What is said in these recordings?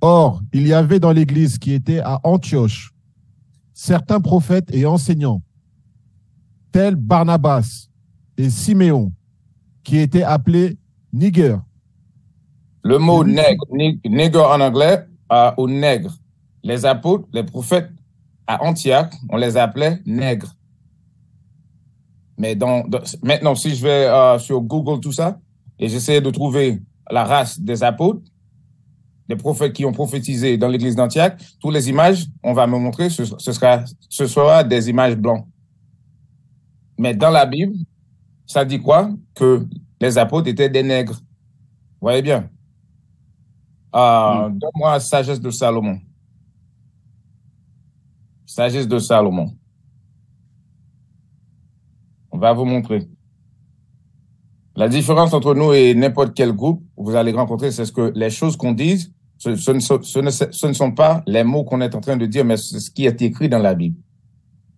Or, il y avait dans l'Église qui était à Antioche certains prophètes et enseignants, tels Barnabas et Siméon, qui étaient appelés Niger. Le mot nègre, nègre en anglais, ou nègre. Les apôtres, les prophètes à Antioche, on les appelait nègres. Mais maintenant, si je vais sur Google, tout ça, et j'essaie de trouver la race des apôtres, des prophètes qui ont prophétisé dans l'église d'Antioche, toutes les images, on va me montrer, ce sera des images blancs. Mais dans la Bible, ça dit quoi? Que les apôtres étaient des nègres. Vous voyez bien? Donne-moi la sagesse de Salomon. Sagesse de Salomon. On va vous montrer. La différence entre nous et n'importe quel groupe, vous allez rencontrer, c'est que les choses qu'on dit, ce ne sont pas les mots qu'on est en train de dire, mais c'est ce qui est écrit dans la Bible.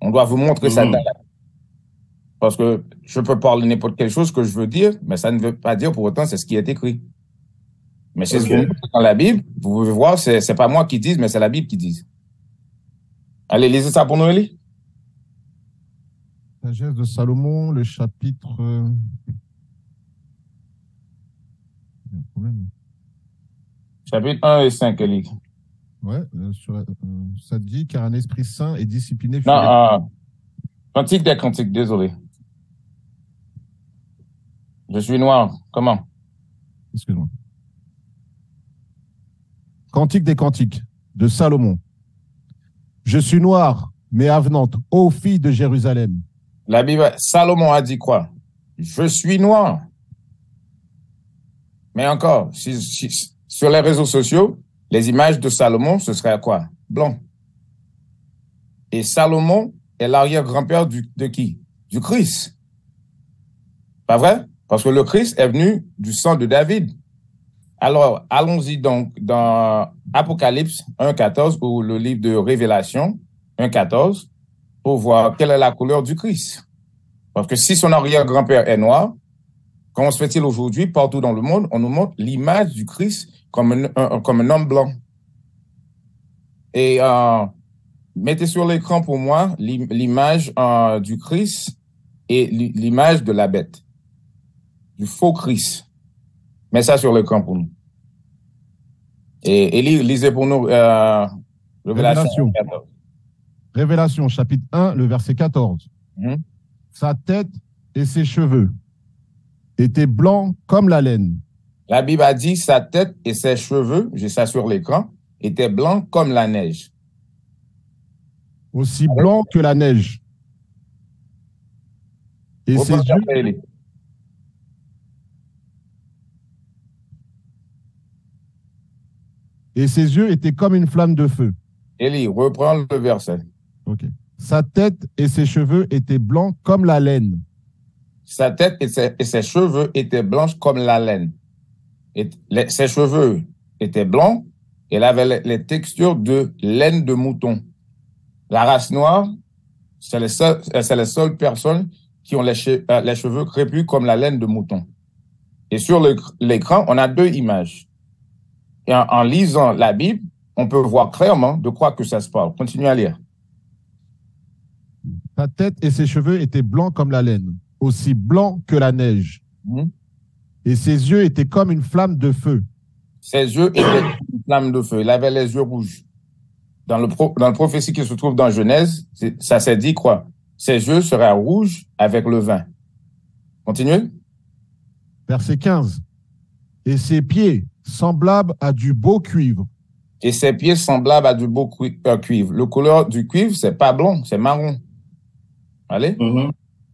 On doit vous montrer ça dans la Bible. Parce que je peux parler n'importe quelle chose que je veux dire, mais ça ne veut pas dire pour autant c'est ce qui est écrit. Mais si vous montrez dans la Bible, vous pouvez voir, c'est pas moi qui dis, mais c'est la Bible qui dit. Allez, lisez ça pour nous, Elie. Sagesse de Salomon, le chapitre... Chapitre 1 et 5, Elie. Ouais, ça dit car un esprit saint et discipliné... Non, Cantique des Cantiques, désolé. Je suis noir, comment? Excuse-moi. Cantique des Cantiques de Salomon. Je suis noir, mais avenante, ô fille de Jérusalem. La Bible, Salomon a dit quoi? Je suis noir. Mais encore, sur les réseaux sociaux, les images de Salomon, ce serait quoi? Blanc. Et Salomon est l'arrière-grand-père de qui? Du Christ. Pas vrai? Parce que le Christ est venu du sang de David. Alors, allons-y donc dans Apocalypse 1.14 ou le livre de Révélation 1.14 pour voir quelle est la couleur du Christ. Parce que si son arrière-grand-père est noir, comment se fait-il aujourd'hui, partout dans le monde, on nous montre l'image du Christ comme un homme blanc. Et mettez sur l'écran pour moi l'image du Christ et l'image de la bête, du faux Christ. Mets ça sur l'écran pour nous. Et lisez pour nous Révélation 14. Révélation, chapitre 1, le verset 14. Sa tête et ses cheveux étaient blancs comme la laine. La Bible a dit sa tête et ses cheveux, j'ai ça sur l'écran, étaient blancs comme la neige. Aussi blanc que la neige. Et ses yeux... Et ses yeux étaient comme une flamme de feu. Élie, reprends le verset. Ok. Sa tête et ses cheveux étaient blancs comme la laine. Sa tête et ses cheveux étaient blancs comme la laine. Ses cheveux étaient blancs et elle avait les textures de laine de mouton. La race noire, c'est les seules personnes qui ont les cheveux crépus comme la laine de mouton. Et sur l'écran, on a deux images. Et en lisant la Bible, on peut voir clairement de quoi que ça se parle. Continuez à lire. Sa tête et ses cheveux étaient blancs comme la laine, aussi blancs que la neige. Et ses yeux étaient comme une flamme de feu. Ses yeux étaient une flamme de feu. Il avait les yeux rouges. Dans le prophétie qui se trouve dans Genèse, ça s'est dit quoi? Ses yeux seraient rouges avec le vin. Continuez. Verset 15. Et ses pieds semblables à du beau cuivre. Et ses pieds semblables à du beau cuivre. Le couleur du cuivre, c'est pas blanc, c'est marron. Allez.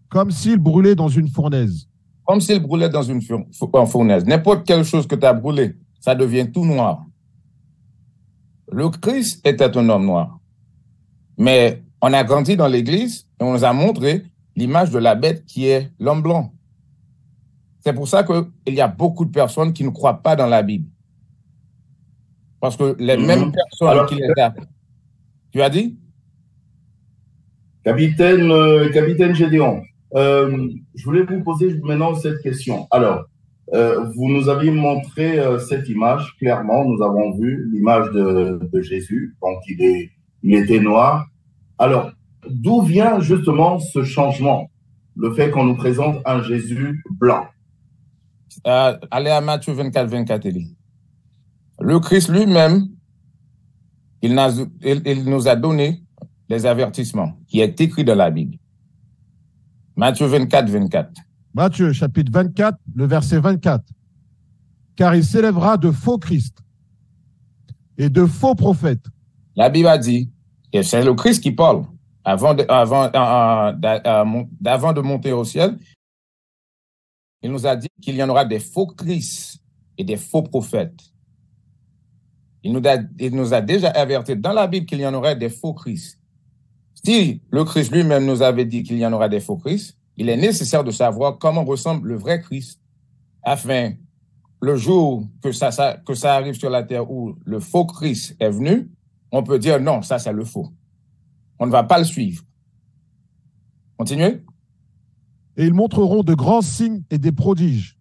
Comme s'il brûlait dans une fournaise. Comme s'il brûlait dans une fournaise. N'importe quelle chose que tu as brûlé, ça devient tout noir. Le Christ était un homme noir. Mais on a grandi dans l'église et on nous a montré l'image de la bête qui est l'homme blanc. C'est pour ça qu'il y a beaucoup de personnes qui ne croient pas dans la Bible. Parce que les mêmes personnes qui les ont... Tu as dit? Capitaine Gédéon, je voulais vous poser maintenant cette question. Alors, Vous nous aviez montré cette image, clairement, nous avons vu l'image de Jésus, donc il était noir. Alors, d'où vient justement ce changement, le fait qu'on nous présente un Jésus blanc? Allez à Matthieu 24, 24, il dit. Le Christ lui-même, il nous a donné des avertissements qui est écrit dans la Bible. Matthieu 24, 24. Matthieu, chapitre 24, le verset 24. Car il s'élèvera de faux Christ et de faux prophètes. La Bible a dit, et c'est le Christ qui parle, avant de monter au ciel, il nous a dit qu'il y en aura des faux Christ et des faux prophètes. Il nous a déjà averti dans la Bible qu'il y en aurait des faux Christ. Si le Christ lui-même nous avait dit qu'il y en aura des faux Christ, il est nécessaire de savoir comment ressemble le vrai Christ, afin, le jour que ça arrive sur la terre où le faux Christ est venu, on peut dire non, ça c'est le faux. On ne va pas le suivre. Continuez. Et ils montreront de grands signes et des prodiges.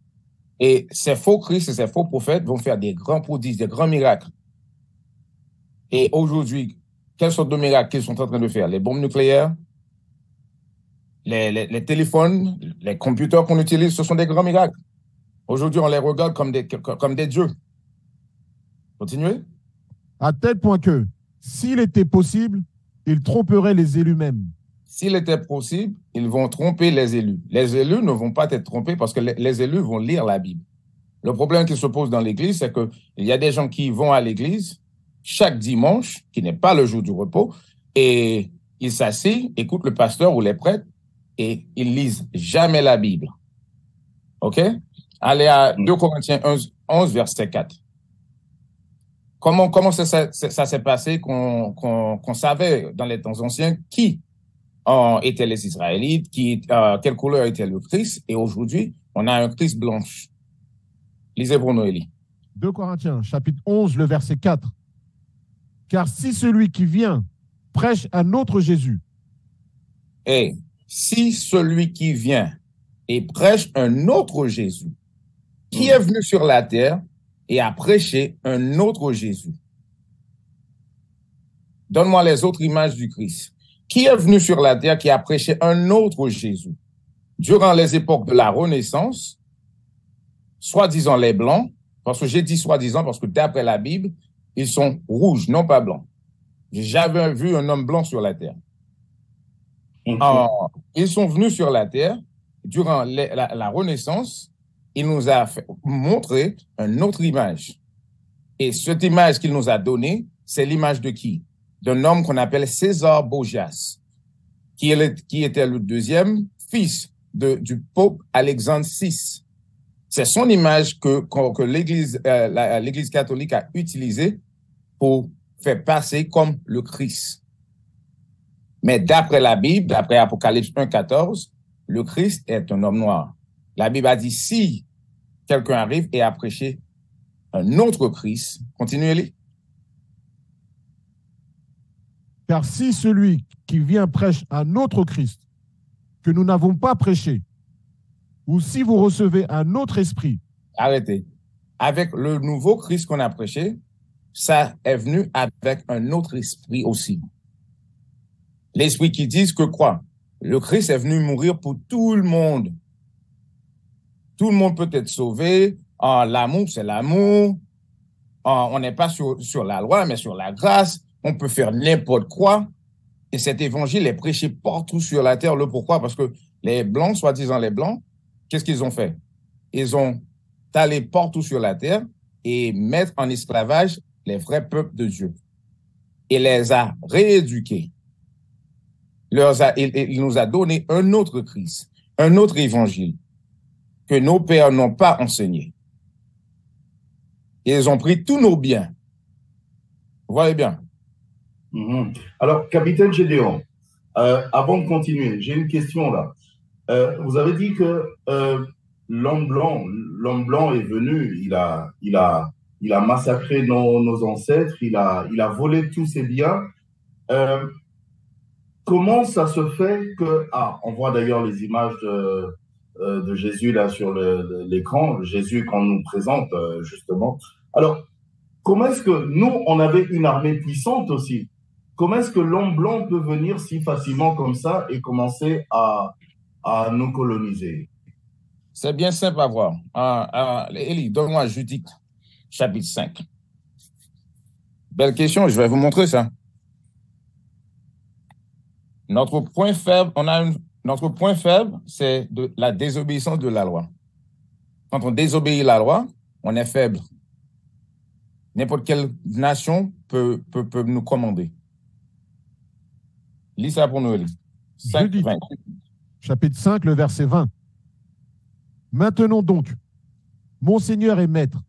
Et ces faux Christ et ces faux prophètes vont faire des grands prodiges, des grands miracles. Et aujourd'hui, quelles sortes de miracles qu'ils sont en train de faire? Les bombes nucléaires, les téléphones, les computers qu'on utilise, ce sont des grands miracles. Aujourd'hui, on les regarde comme des dieux. Continuez. À tel point que, s'il était possible, ils tromperaient les élus même. S'il était possible, ils vont tromper les élus. Les élus ne vont pas être trompés parce que les élus vont lire la Bible. Le problème qui se pose dans l'Église, c'est qu'il y a des gens qui vont à l'Église chaque dimanche, qui n'est pas le jour du repos, et ils s'assient, écoutent le pasteur ou les prêtres, et ils lisent jamais la Bible. OK? Allez à 2 Corinthiens 11, verset 4. Comment ça s'est passé qu'on savait dans les temps anciens qui étaient les Israélites, quelle couleur était le Christ, et aujourd'hui, on a un Christ blanche. Lisez pour nous, Élie. 2 Corinthiens, chapitre 11, le verset 4. Car si celui qui vient prêche un autre Jésus. Et si celui qui vient et prêche un autre Jésus, qui est venu sur la terre et a prêché un autre Jésus. Donne-moi les autres images du Christ. Qui est venu sur la terre qui a prêché un autre Jésus? Durant les époques de la Renaissance, soi-disant les Blancs, parce que j'ai dit soi-disant parce que d'après la Bible, ils sont rouges, non pas blancs. J'ai jamais vu un homme blanc sur la terre. Ils sont venus sur la terre durant la Renaissance. Il nous a montré une autre image. Et cette image qu'il nous a donnée, c'est l'image de qui? D'un homme qu'on appelle César Borgias, qui était le deuxième fils du pape Alexandre VI. C'est son image que l'Église catholique a utilisée pour faire passer comme le Christ. Mais d'après la Bible, d'après Apocalypse 1,14, le Christ est un homme noir. La Bible a dit, si quelqu'un arrive et a prêché un autre Christ, continuez-les. Car si celui qui vient prêche un autre Christ que nous n'avons pas prêché, ou si vous recevez un autre esprit. Arrêtez. Avec le nouveau Christ qu'on a prêché, ça est venu avec un autre esprit aussi. L'esprit qui dit que quoi? Le Christ est venu mourir pour tout le monde. Tout le monde peut être sauvé. L'amour, c'est l'amour. On n'est pas sur la loi, mais sur la grâce. On peut faire n'importe quoi. Et cet évangile est prêché partout sur la terre. Le pourquoi? Parce que les Blancs, soi-disant les Blancs, qu'est-ce qu'ils ont fait? Ils ont allé partout sur la terre et mettre en esclavage les vrais peuples de Dieu. Et les a rééduqués. Il nous a donné un autre Christ, un autre évangile que nos pères n'ont pas enseigné. Ils ont pris tous nos biens. Vous voyez bien. Alors, capitaine Gédéon, avant de continuer, j'ai une question là. Vous avez dit que l'homme blanc est venu, il a massacré nos ancêtres, il a volé tous ses biens. Comment ça se fait que, on voit d'ailleurs les images de Jésus là sur l'écran, Jésus qu'on nous présente justement. Alors, comment est-ce que nous, on avait une armée puissante aussi? Comment est-ce que l'homme blanc peut venir si facilement comme ça et commencer à nous coloniser? C'est bien simple à voir. Élie, donne-moi Judith, chapitre 5. Belle question, je vais vous montrer ça. Notre point faible, notre point faible, c'est la désobéissance de la loi. Quand on désobéit à la loi, on est faible. N'importe quelle nation peut nous commander. Lis ça pour nous, Élie. Judith, chapitre 5, le verset 20. Maintenant donc, mon Seigneur et Maître,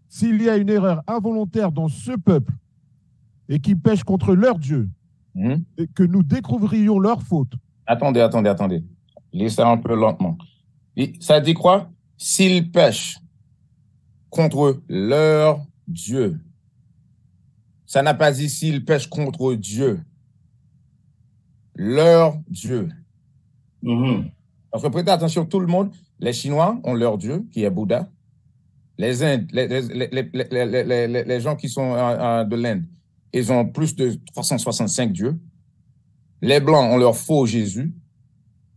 s'il y a une erreur involontaire dans ce peuple et qui pêche contre leur Dieu, et que nous découvrions leur faute. Attendez. Lis ça un peu lentement. Ça dit quoi? S'ils pêchent contre leur Dieu. Ça n'a pas dit s'ils pêchent contre Dieu. Leur Dieu. Donc, prêtez attention, tout le monde, les Chinois ont leur Dieu, qui est Bouddha. Les Indes, les gens qui sont de l'Inde, ils ont plus de 365 dieux. Les Blancs ont leur faux Jésus.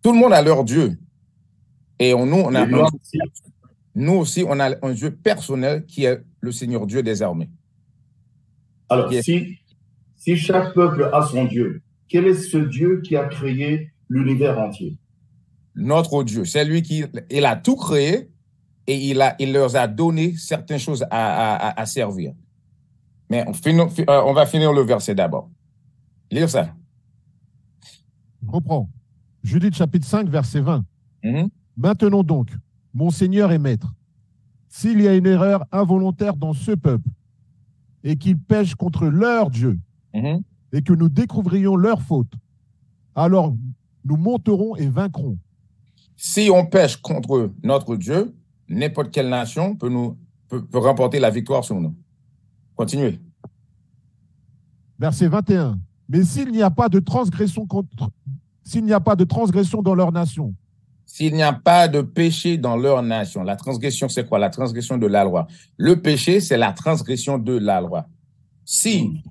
Tout le monde a leur Dieu. Et nous aussi, on a un Dieu personnel qui est le Seigneur Dieu des armées. Alors, si chaque peuple a son Dieu, quel est ce Dieu qui a créé l'univers entier? Notre Dieu, c'est lui il a tout créé et il leur a donné certaines choses à servir. Mais on va finir le verset d'abord. Lire ça. Je reprends. Judith chapitre 5, verset 20. Maintenant donc, mon Seigneur et Maître, s'il y a une erreur involontaire dans ce peuple et qu'ils pêchent contre leur Dieu et que nous découvrions leur faute, alors nous monterons et vaincrons. Si on pêche contre notre Dieu, n'importe quelle nation peut remporter la victoire sur nous. Continuez. Verset 21. Mais s'il n'y a pas de transgression dans leur nation. S'il n'y a pas de péché dans leur nation. La transgression, c'est quoi? La transgression de la loi. Le péché, c'est la transgression de la loi. Si,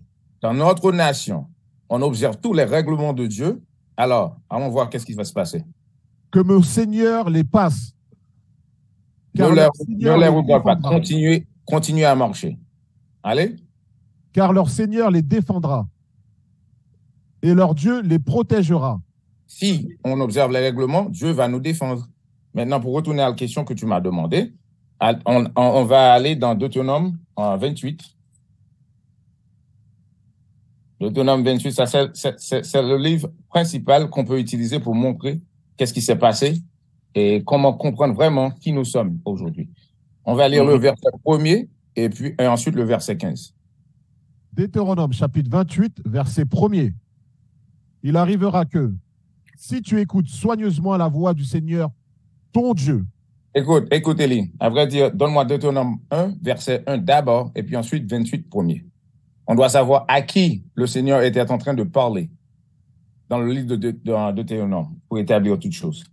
dans notre nation, on observe tous les règlements de Dieu, alors, allons voir qu'est-ce qui va se passer. Que mon Seigneur les passe. Ne les regarde pas. Continuez à marcher. Allez. Car leur Seigneur les défendra. Et leur Dieu les protégera. Si on observe les règlements, Dieu va nous défendre. Maintenant, pour retourner à la question que tu m'as demandé, on va aller dans Deutéronome 28. Deutéronome 28, ça c'est le livre principal qu'on peut utiliser pour montrer qu'est-ce qui s'est passé et comment comprendre vraiment qui nous sommes aujourd'hui. On va lire le verset 1er et ensuite le verset 15. Deutéronome chapitre 28, verset 1er. Il arrivera que, si tu écoutes soigneusement la voix du Seigneur, ton Dieu. Écoute, Élie. À vrai dire, donne-moi Deutéronome 1, verset 1 d'abord, et puis ensuite 28 premier. On doit savoir à qui le Seigneur était en train de parler dans le livre de Deutéronome pour établir toutes choses.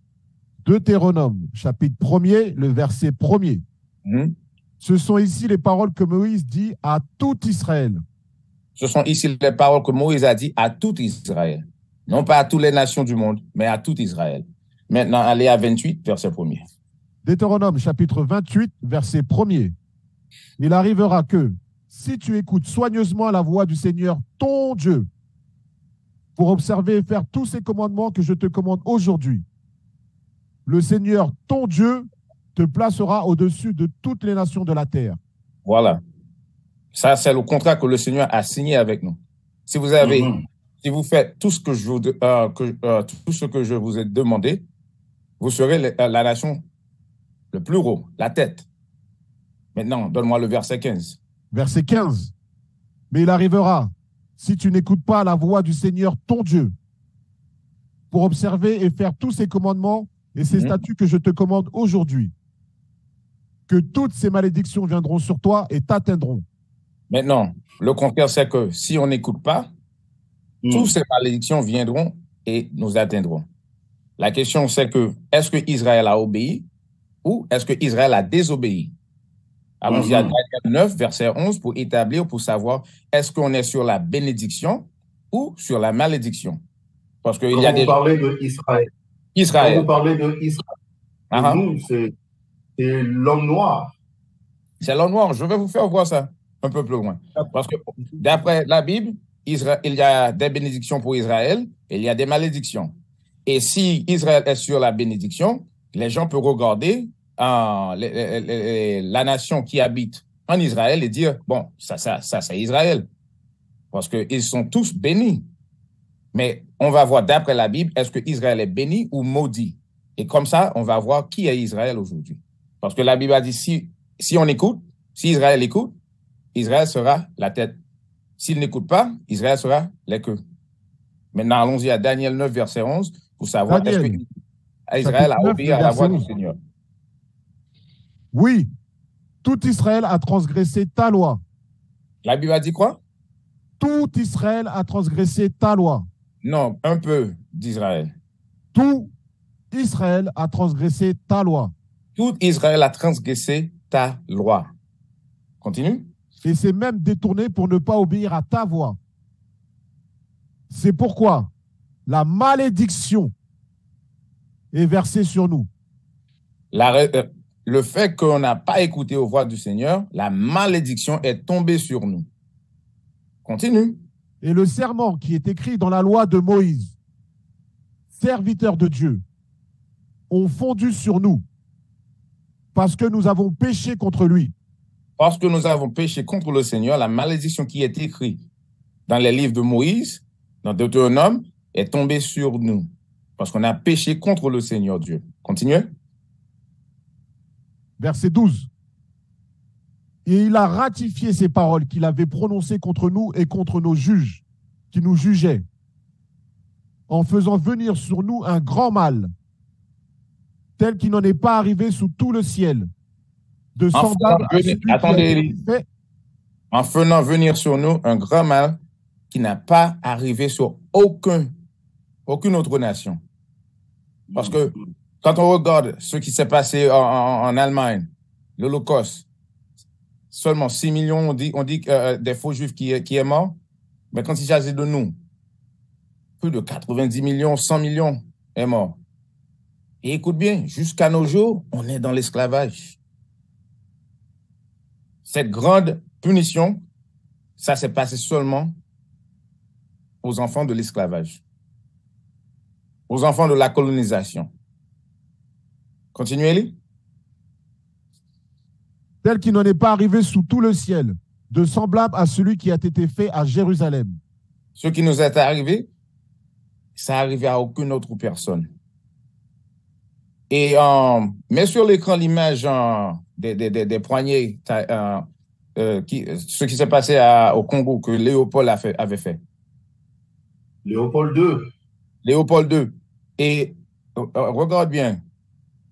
Deutéronome, chapitre 1er, le verset 1er. Ce sont ici les paroles que Moïse dit à tout Israël. Ce sont ici les paroles que Moïse a dit à tout Israël. Non pas à toutes les nations du monde, mais à tout Israël. Maintenant, allez à 28, verset 1er. Deutéronome, chapitre 28, verset 1er. Il arrivera que, si tu écoutes soigneusement la voix du Seigneur, ton Dieu, pour observer et faire tous ces commandements que je te commande aujourd'hui, le Seigneur, ton Dieu, te placera au-dessus de toutes les nations de la terre. Voilà. Ça, c'est le contrat que le Seigneur a signé avec nous. Si vous faites tout ce que je vous ai demandé, vous serez la nation le plus haut, la tête. Maintenant, donne-moi le verset 15. Verset 15. Mais il arrivera, si tu n'écoutes pas la voix du Seigneur, ton Dieu, pour observer et faire tous ces commandements et ces statuts que je te commande aujourd'hui, que toutes ces malédictions viendront sur toi et t'atteindront. Maintenant, le contraire, c'est que si on n'écoute pas, toutes ces malédictions viendront et nous atteindront. La question, c'est que, est-ce que Israël a obéi ou est-ce que Israël a désobéi? Allons-y à Daniel 9, verset 11, pour établir, pour savoir, est-ce qu'on est sur la bénédiction ou sur la malédiction? Parce qu'il y a Quand vous des parlez de Israël, quand vous Israël. parlez de Israël, pour Uh-huh. nous, c'est l'homme noir. C'est l'homme noir. Je vais vous faire voir ça un peu plus loin. Parce que d'après la Bible, Israël, il y a des bénédictions pour Israël et il y a des malédictions. Et si Israël est sur la bénédiction, les gens peuvent regarder la nation qui habite en Israël et dire, bon, ça c'est Israël. Parce qu'ils sont tous bénis. Mais on va voir d'après la Bible, est-ce que Israël est béni ou maudit? Et comme ça, on va voir qui est Israël aujourd'hui. Parce que la Bible a dit, si on écoute, si Israël écoute, Israël sera la tête. S'il n'écoute pas, Israël sera les queues. Maintenant, allons-y à Daniel 9, verset 11, pour savoir est-ce que Israël a obéi à la voix du Seigneur. Oui, tout Israël a transgressé ta loi. La Bible a dit quoi? Tout Israël a transgressé ta loi. Non, un peu d'Israël. Tout Israël a transgressé ta loi. Tout Israël a transgressé ta loi. Continue. Et s'est même détourné pour ne pas obéir à ta voix. C'est pourquoi la malédiction est versée sur nous. Le fait qu'on n'a pas écouté aux voix du Seigneur, la malédiction est tombée sur nous. Continue. Et le serment qui est écrit dans la loi de Moïse, serviteur de Dieu, ont fondu sur nous parce que nous avons péché contre lui. Parce que nous avons péché contre le Seigneur, la malédiction qui est écrite dans les livres de Moïse, dans Deutéronome, est tombée sur nous. Parce qu'on a péché contre le Seigneur Dieu. Continuez. Verset 12. Et il a ratifié ces paroles qu'il avait prononcées contre nous et contre nos juges qui nous jugeaient, en faisant venir sur nous un grand mal, tel qu'il n'en est pas arrivé sous tout le ciel, de semblable à celui qui a été fait. En faisant venir sur nous un grand mal qui n'a pas arrivé sur aucune autre nation. Parce que quand on regarde ce qui s'est passé en Allemagne, l'Holocauste, seulement 6 millions, on dit des faux juifs qui est mort. Mais quand il s'agit de nous, plus de 90 millions, 100 millions est mort. Et écoute bien, jusqu'à nos jours, on est dans l'esclavage. Cette grande punition, ça s'est passé seulement aux enfants de l'esclavage, aux enfants de la colonisation. Continuez, Élie. Tel qu'il n'en est pas arrivé sous tout le ciel, de semblable à celui qui a été fait à Jérusalem. Ce qui nous est arrivé, ça n'est arrivé à aucune autre personne. Et mets sur l'écran l'image des poignées, ce qui s'est passé au Congo, que Léopold avait fait. Léopold II. Léopold II. Et regarde bien,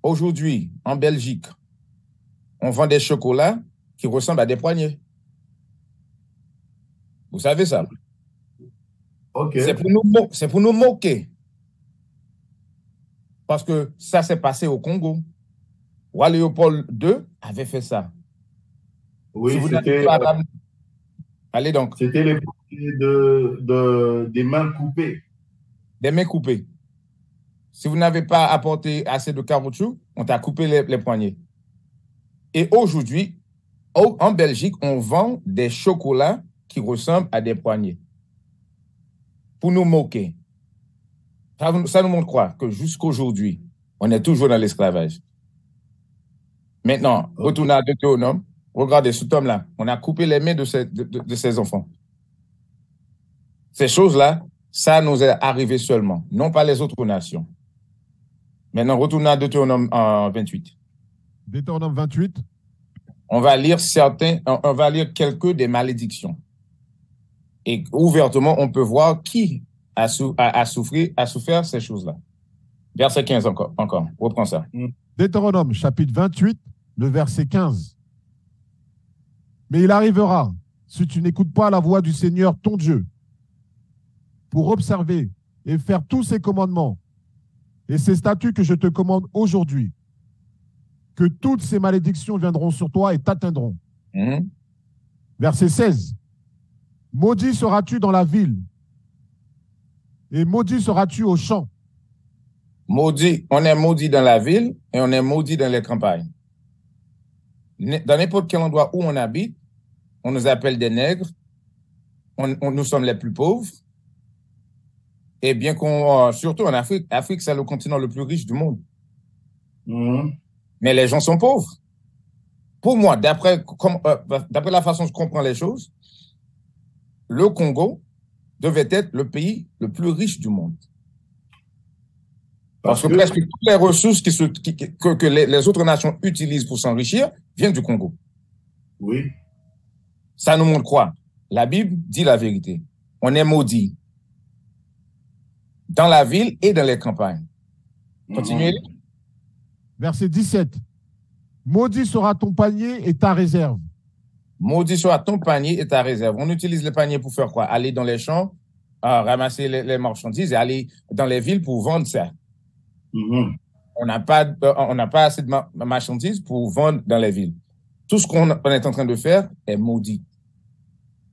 aujourd'hui, en Belgique, on vend des chocolats qui ressemblent à des poignets. Vous savez ça? Ok. C'est pour nous moquer. Parce que ça s'est passé au Congo. Roi Léopold II avait fait ça. Oui, si c'était... Allez donc. C'était les des mains coupées. Des mains coupées. Si vous n'avez pas apporté assez de caoutchouc, on t'a coupé les poignets. Et aujourd'hui, en Belgique, on vend des chocolats qui ressemblent à des poignets. Pour nous moquer. Ça nous montre quoi? Que jusqu'aujourd'hui, on est toujours dans l'esclavage. Maintenant, retournons à Deutéronome. Regardez cet homme-là. On a coupé les mains de ses enfants. Ces choses-là, ça nous est arrivé seulement, non pas les autres nations. Maintenant, retournons à Deutéronome 28. Deutéronome 28. On va lire quelques des malédictions. Et ouvertement, on peut voir qui a souffert ces choses-là. Verset 15 encore. Reprends ça. Deutéronome, chapitre 28, le verset 15. Mais il arrivera, si tu n'écoutes pas la voix du Seigneur, ton Dieu, pour observer et faire tous ses commandements, Et ces statuts que je te commande aujourd'hui, que toutes ces malédictions viendront sur toi et t'atteindront. Verset 16. Maudit seras-tu dans la ville, et maudit seras-tu au champ. Maudit, on est maudit dans la ville et on est maudit dans les campagnes. Dans n'importe quel endroit où on habite, on nous appelle des nègres, nous sommes les plus pauvres. Et bien qu'on, surtout en Afrique, Afrique c'est le continent le plus riche du monde. Mais les gens sont pauvres. Pour moi, d'après la façon dont je comprends les choses, le Congo devait être le pays le plus riche du monde. Parce que presque toutes les ressources que les autres nations utilisent pour s'enrichir viennent du Congo. Oui. Ça nous montre quoi? La Bible dit la vérité. On est maudit dans la ville et dans les campagnes. Continuez. Verset 17. Maudit sera ton panier et ta réserve. Maudit sera ton panier et ta réserve. On utilise le panier pour faire quoi? Aller dans les champs, ramasser les marchandises et aller dans les villes pour vendre ça. On n'a pas assez de marchandises pour vendre dans les villes. Tout ce qu'on est en train de faire est maudit.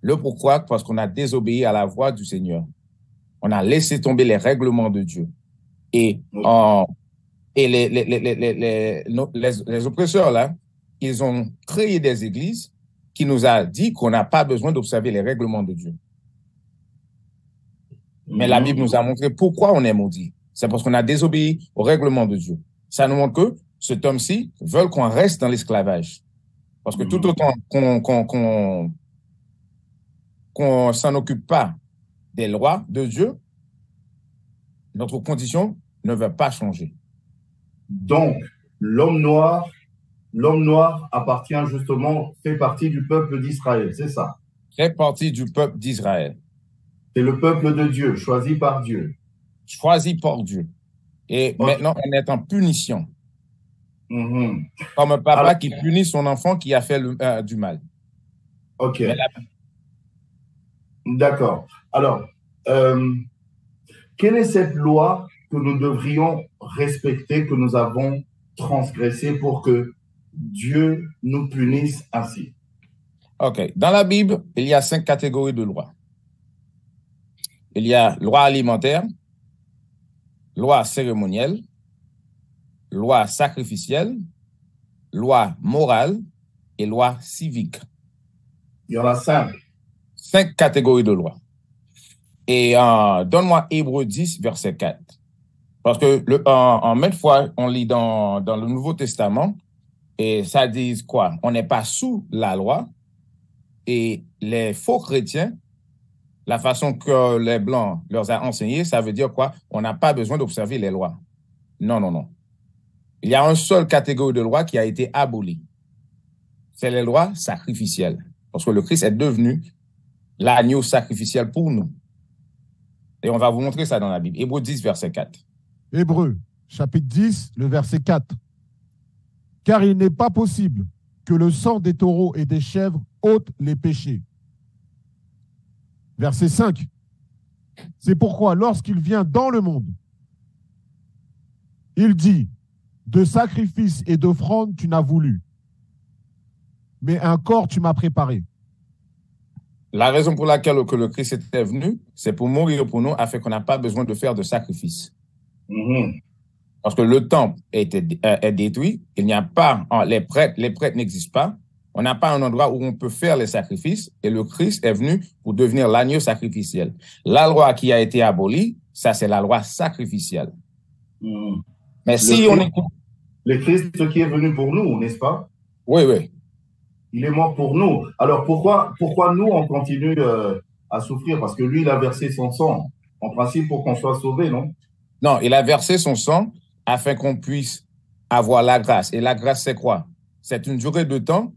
Le pourquoi? Parce qu'on a désobéi à la voix du Seigneur. On a laissé tomber les règlements de Dieu. Et les oppresseurs, là, ils ont créé des églises qui nous a dit qu'on n'a pas besoin d'observer les règlements de Dieu. Mais la Bible nous a montré pourquoi on est maudit. C'est parce qu'on a désobéi aux règlements de Dieu. Ça nous montre que cet homme-ci veut qu'on reste dans l'esclavage. Parce que tout autant qu'on s'en occupe pas des lois de Dieu, notre condition ne va pas changer. Donc, l'homme noir appartient justement, fait partie du peuple d'Israël, c'est ça? Fait partie du peuple d'Israël. C'est le peuple de Dieu, choisi par Dieu. Choisi par Dieu. Et maintenant, on est en punition. Comme un papa qui punit son enfant qui a fait du mal. Ok. D'accord. Alors, quelle est cette loi que nous devrions respecter, que nous avons transgressée pour que Dieu nous punisse ainsi? Ok. Dans la Bible, il y a 5 catégories de lois. Il y a loi alimentaire, loi cérémonielle, loi sacrificielle, loi morale et loi civique. Il y en a 5. 5 catégories de lois. Et donne-moi Hébreux 10, verset 4. Parce que en maintes fois, on lit dans le Nouveau Testament, et ça dit quoi? On n'est pas sous la loi, et les faux chrétiens, la façon que les Blancs leur a enseigné, ça veut dire quoi? On n'a pas besoin d'observer les lois. Non, non, non. Il y a une seule catégorie de lois qui a été abolie. C'est les lois sacrificielles. Parce que le Christ est devenu l'agneau sacrificiel pour nous. Et on va vous montrer ça dans la Bible. Hébreux 10, verset 4. Hébreux, chapitre 10, le verset 4. Car il n'est pas possible que le sang des taureaux et des chèvres ôte les péchés. Verset 5. C'est pourquoi lorsqu'il vient dans le monde, il dit, de sacrifices et d'offrandes tu n'as voulu, mais un corps tu m'as préparé. La raison pour laquelle que le Christ était venu, c'est pour mourir pour nous, afin qu'on n'a pas besoin de faire de sacrifices. Parce que le temple est détruit, il n'y a pas, les prêtres n'existent pas, on n'a pas un endroit où on peut faire les sacrifices, et le Christ est venu pour devenir l'agneau sacrificiel. La loi qui a été abolie, ça c'est la loi sacrificielle. Mais si on écoute... Le Christ qui est venu pour nous, n'est-ce pas? Oui, oui. Il est mort pour nous. Alors pourquoi nous, on continue à souffrir? Parce que lui, il a versé son sang, en principe, pour qu'on soit sauvé, non? Non, il a versé son sang afin qu'on puisse avoir la grâce. Et la grâce, c'est quoi? C'est une durée de temps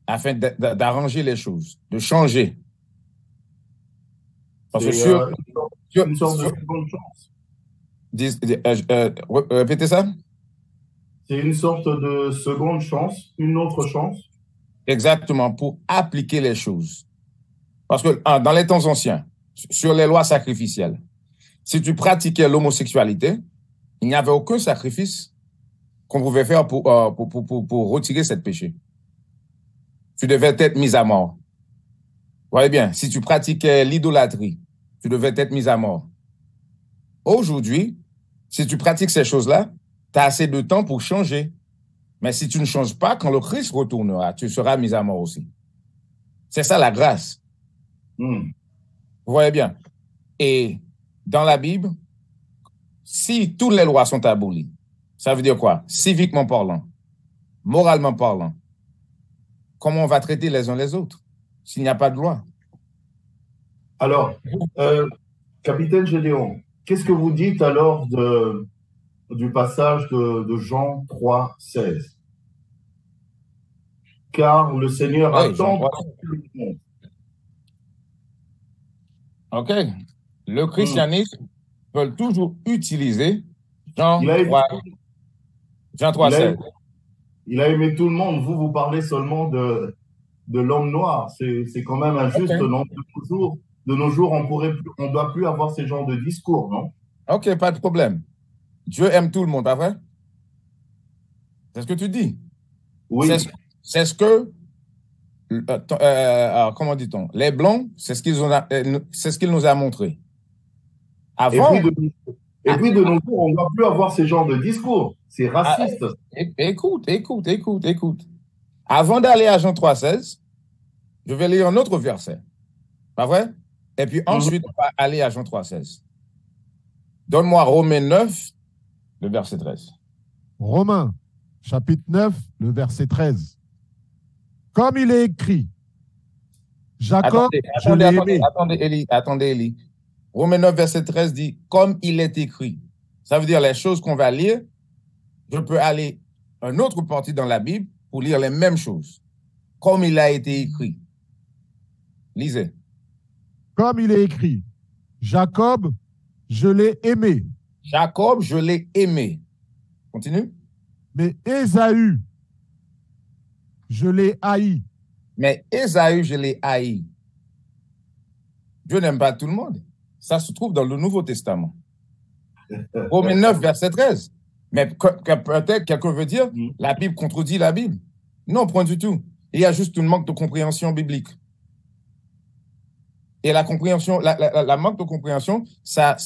afin d'arranger les choses, de changer. Parce que une sorte de seconde chance. Répétez ça? C'est une sorte de seconde chance, une autre chance. Exactement, pour appliquer les choses. Parce que dans les temps anciens, sur les lois sacrificielles, si tu pratiquais l'homosexualité, il n'y avait aucun sacrifice qu'on pouvait faire pour retirer ce péché. Tu devais être mis à mort. Vous voyez bien, si tu pratiquais l'idolâtrie, tu devais être mis à mort. Aujourd'hui, si tu pratiques ces choses-là, tu as assez de temps pour changer. Mais si tu ne changes pas, quand le Christ retournera, tu seras mis à mort aussi. C'est ça la grâce. Vous voyez bien. Et dans la Bible, si toutes les lois sont abolies, ça veut dire quoi? Civiquement parlant, moralement parlant, comment on va traiter les uns les autres s'il n'y a pas de loi? Alors, capitaine Gédéon, qu'est-ce que vous dites alors du passage de Jean 3, 16? Car le Seigneur Oui, attend le monde. OK. Le christianisme veut toujours utiliser Jean Il a aimé, 3, 16. il a aimé tout le monde. Vous parlez seulement de l'homme noir. C'est quand même injuste, Okay. non? De nos jours, on doit plus avoir ce genre de discours, non? OK, pas de problème. Dieu aime tout le monde, pas vrai? C'est ce que tu dis. Oui. C'est ce que, comment dit-on? Les Blancs, c'est ce qu'il nous a montré. Avant. Et puis de nos jours, on ne doit plus avoir ce genre de discours. C'est raciste. Écoute. Avant d'aller à Jean 3, 16, je vais lire un autre verset. Pas vrai? Et puis ensuite, on va aller à Jean 3, 16. Donne-moi Romains 9, le verset 13. Romains, chapitre 9, le verset 13. Comme il est écrit, Jacob, je l'ai aimé. Attendez, Élie. Romains 9, verset 13 dit, comme il est écrit. Ça veut dire les choses qu'on va lire, je peux aller à une autre partie dans la Bible pour lire les mêmes choses. Comme il a été écrit. Lisez. Comme il est écrit, Jacob, je l'ai aimé. Jacob, je l'ai aimé. Continue. Mais Ésaü, je l'ai haï. Mais Ésaü, je l'ai haï. Dieu n'aime pas tout le monde. Ça se trouve dans le Nouveau Testament. Romains 9, verset 13. Mais peut-être quelqu'un veut dire, la Bible contredit la Bible. Non, point du tout. Il y a juste un manque de compréhension biblique. Et la compréhension, la manque de compréhension, ça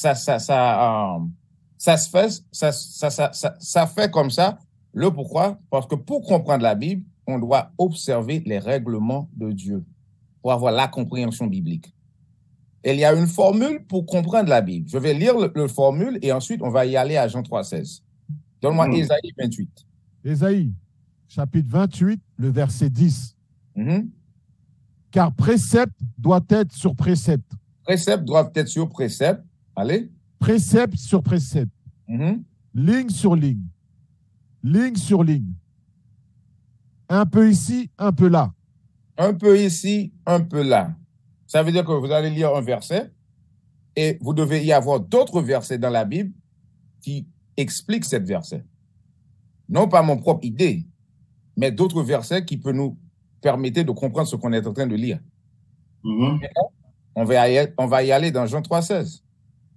fait comme ça. Le pourquoi? Parce que pour comprendre la Bible, on doit observer les règlements de Dieu pour avoir la compréhension biblique. Et il y a une formule pour comprendre la Bible. Je vais lire le formule et ensuite on va y aller à Jean 3, 16. Donne-moi Ésaïe 28. Ésaïe, chapitre 28, le verset 10. Car précepte doit être sur précepte. Précepte doit être sur précepte. Allez. Précepte sur précepte. Ligne sur ligne. Ligne sur ligne. Un peu ici, un peu là. Un peu ici, un peu là. Ça veut dire que vous allez lire un verset et vous devez y avoir d'autres versets dans la Bible qui expliquent cette verset. Non pas mon propre idée, mais d'autres versets qui peuvent nous permettre de comprendre ce qu'on est en train de lire. On va y aller dans Jean 3, 16.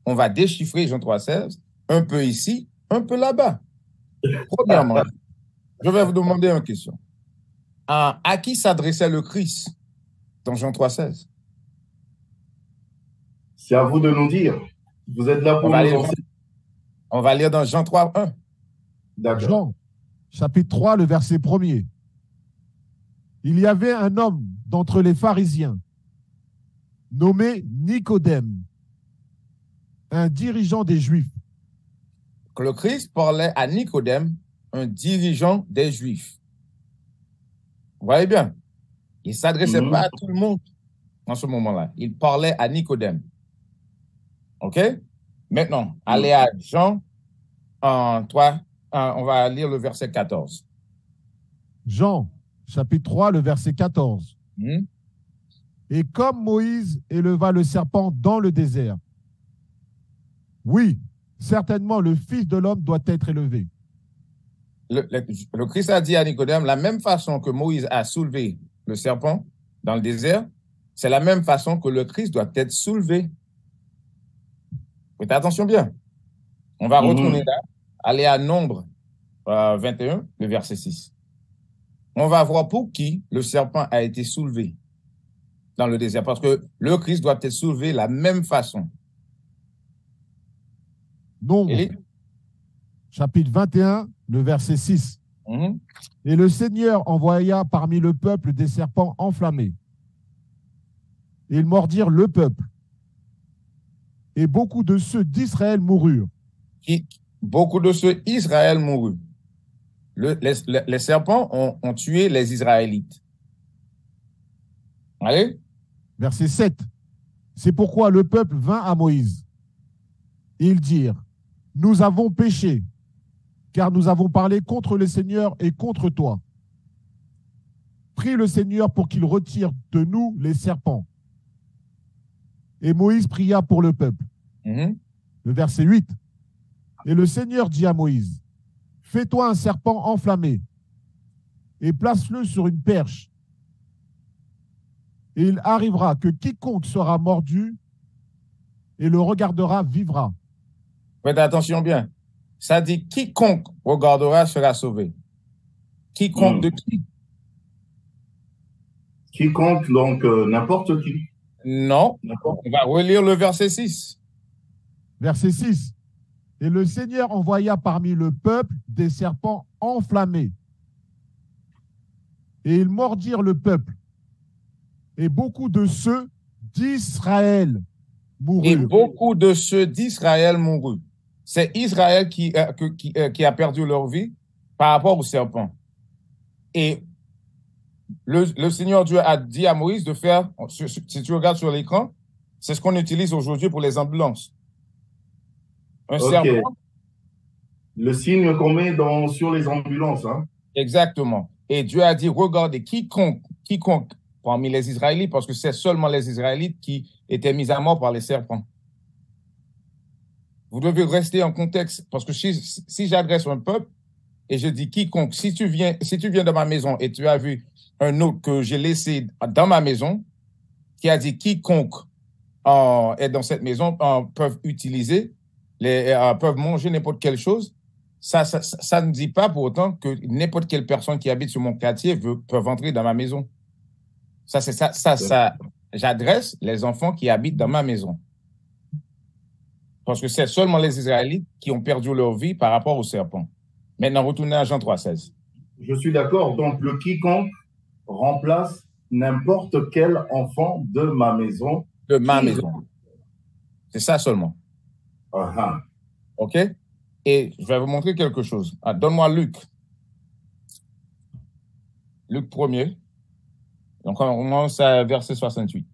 On va déchiffrer Jean 3, 16, un peu ici, un peu là-bas. Premièrement, je vais vous demander une question. À qui s'adressait le Christ dans Jean 3, 16? C'est à vous de nous dire. Vous êtes là pour nous enseigner. On va lire dans Jean 3, 1. D'accord. Jean, chapitre 3, le verset 1er. Il y avait un homme d'entre les pharisiens nommé Nicodème, un dirigeant des Juifs. Que le Christ parlait à Nicodème, un dirigeant des Juifs. Vous voyez bien, il ne s'adressait pas à tout le monde en ce moment-là. Il parlait à Nicodème. OK? Maintenant, allez à Jean 3, on va lire le verset 14. Jean, chapitre 3, le verset 14. Et comme Moïse éleva le serpent dans le désert, oui, certainement le Fils de l'homme doit être élevé. Le Christ a dit à Nicodème, la même façon que Moïse a soulevé le serpent dans le désert, c'est la même façon que le Christ doit être soulevé. Faites attention bien. On va retourner là Allez à Nombre 21, le verset 6. On va voir pour qui le serpent a été soulevé dans le désert, parce que le Christ doit être soulevé de la même façon. Nombre, Élie? chapitre 21, le verset 6. Mhm. Et le Seigneur envoya parmi le peuple des serpents enflammés. Et ils mordirent le peuple. Et beaucoup de ceux d'Israël moururent. Beaucoup de ceux d'Israël moururent. Les serpents ont tué les Israélites. Allez? Verset 7. C'est pourquoi le peuple vint à Moïse. Ils dirent, nous avons péché, car nous avons parlé contre le Seigneur et contre toi. Prie le Seigneur pour qu'il retire de nous les serpents. Et Moïse pria pour le peuple. Mhm. Le verset 8. Et le Seigneur dit à Moïse, fais-toi un serpent enflammé et place-le sur une perche. Et il arrivera que quiconque sera mordu et le regardera vivra. Faites attention bien. Ça dit quiconque regardera sera sauvé. Quiconque de qui? Quiconque, donc n'importe qui. Non. On va relire le verset 6. Verset 6. Et le Seigneur envoya parmi le peuple des serpents enflammés. Et ils mordirent le peuple. Et beaucoup de ceux d'Israël moururent. Et beaucoup de ceux d'Israël moururent. C'est Israël qui a perdu leur vie par rapport aux serpents. Et le Seigneur Dieu a dit à Moïse de faire, si tu regardes sur l'écran, c'est ce qu'on utilise aujourd'hui pour les ambulances. Un serpent. Le signe qu'on met sur les ambulances. Hein. Exactement. Et Dieu a dit, regardez, quiconque parmi les Israélites, parce que c'est seulement les Israélites qui étaient mis à mort par les serpents. Vous devez rester en contexte, parce que si j'adresse un peuple et je dis quiconque, si tu viens dans ma maison et tu as vu un autre que j'ai laissé dans ma maison, qui a dit quiconque est dans cette maison peuvent utiliser, peuvent manger n'importe quelle chose, ça ne dit pas pour autant que n'importe quelle personne qui habite sur mon quartier peut entrer dans ma maison. J'adresse les enfants qui habitent dans ma maison. Parce que c'est seulement les Israélites qui ont perdu leur vie par rapport aux serpents. Maintenant, retournez à Jean 3,16. Je suis d'accord. Donc, le quiconque remplace n'importe quel enfant de ma maison. De ma maison. C'est ça seulement. Uh-huh. OK? Et je vais vous montrer quelque chose. Donne-moi Luc. Luc 1er. Donc, on commence à verset 68.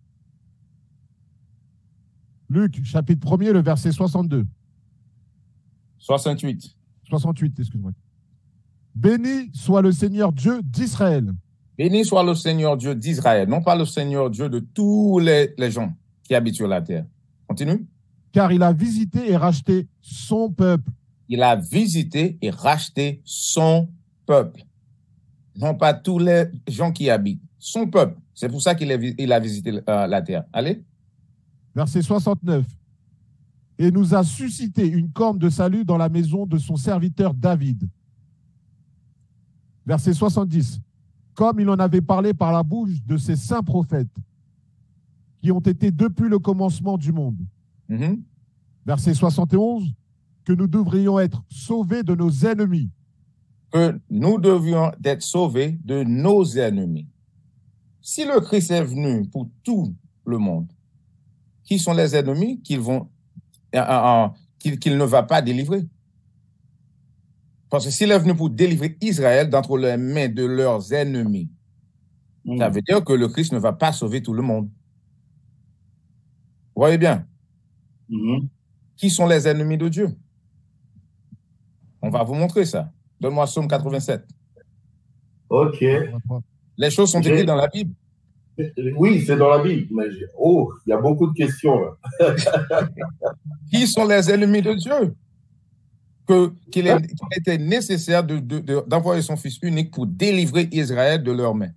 Luc, chapitre 1er, le verset 62. 68. 68, excuse-moi. Béni soit le Seigneur Dieu d'Israël. Béni soit le Seigneur Dieu d'Israël, non pas le Seigneur Dieu de tous les gens qui habitent sur la terre. Continue. Car il a visité et racheté son peuple. Il a visité et racheté son peuple. Non pas tous les gens qui habitent. Son peuple. C'est pour ça qu'il a visité la terre. Allez. Verset 69. Et nous a suscité une corne de salut dans la maison de son serviteur David. Verset 70. Comme il en avait parlé par la bouche de ses saints prophètes, qui ont été depuis le commencement du monde. Mm-hmm. Verset 71. Que nous devrions être sauvés de nos ennemis. Que nous devions être sauvés de nos ennemis. Si le Christ est venu pour tout le monde, qui sont les ennemis qu'il ne va pas délivrer? Parce que s'il est venu pour délivrer Israël d'entre les mains de leurs ennemis, ça veut dire que le Christ ne va pas sauver tout le monde. Vous voyez bien? Qui sont les ennemis de Dieu? On va vous montrer ça. Donne-moi Psaume 87. OK. Les choses sont écrites dans la Bible. Oui, c'est dans la Bible. Mais il y a beaucoup de questions là. Qui sont les ennemis de Dieu? Qu'il était nécessaire d'envoyer son Fils unique pour délivrer Israël de leurs mains.